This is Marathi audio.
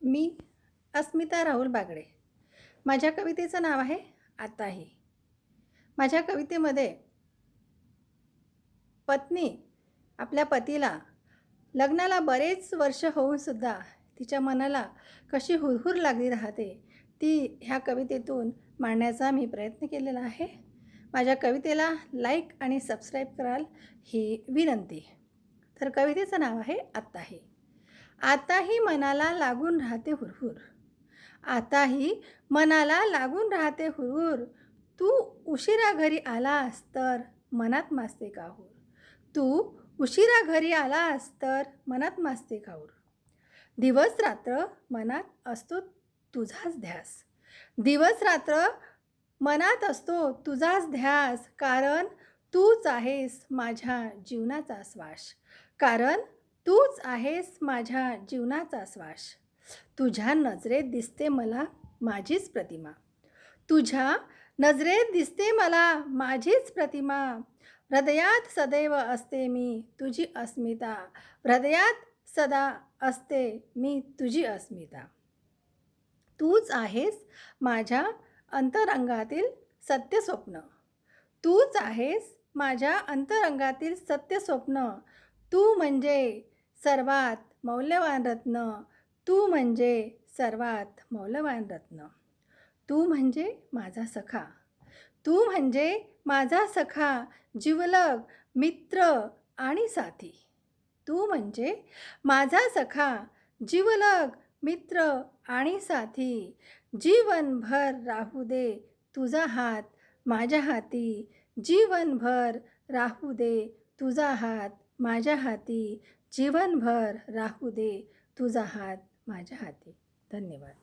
मी अस्मिता राहुल बागडे. माझ्या कवितेचं नाव आहे आताही. माझ्या कवितेमध्ये पत्नी आपल्या पतीला लग्नाला बरेच वर्ष होऊनसुद्धा तिच्या मनाला कशी हुरहुर लागली राहते ती ह्या कवितेतून मांडण्याचा मी प्रयत्न केलेला आहे. माझ्या कवितेला लाईक आणि सबस्क्राईब कराल ही विनंती. तर कवितेचं नाव आहे आताही. आताही मनाला लागून राहते हुरहुर. आताही मनाला लागून राहते हुरहुर. तू उशिरा घरी आलास तर मनात माजते काहूर. तू उशिरा घरी आलास तर मनात माजते काहूर. दिवस रात्र मनात असतो तुझाच ध्यास. दिवस रात्र मनात असतो तुझाच ध्यास. कारण तूच आहेस माझ्या जीवनाचा श्वास. कारण तूच आहेस माझ्या जीवनाचा श्वास. तुझ्या नजरेत दिसते मला माझीच प्रतिमा. तुझ्या नजरेत दिसते मला माझीच प्रतिमा. हृदयात सदैव असते मी तुझी अस्मिता. हृदयात सदा असते मी तुझी अस्मिता. तूच आहेस माझ्या अंतरंगातील सत्य स्वप्न. तूच आहेस माझ्या अंतरंगातील सत्य स्वप्न. तू म्हणजे सर्वात मौल्यवान रत्न. तू म्हणजे सर्वात मौल्यवान रत्न. तू म्हणजे माझा सखा. तू म्हणजे माझा सखा, जिवलग मित्र आणि साथी. तू म्हणजे माझा सखा, जिवलग मित्र आणि साथी. जीवनभर राहू दे तुझा हात माझ्या हाती. जीवनभर राहू दे तुझा हात माझ्या हाती. जीवनभर राहू दे तुझा हात माझ्या हाती. धन्यवाद.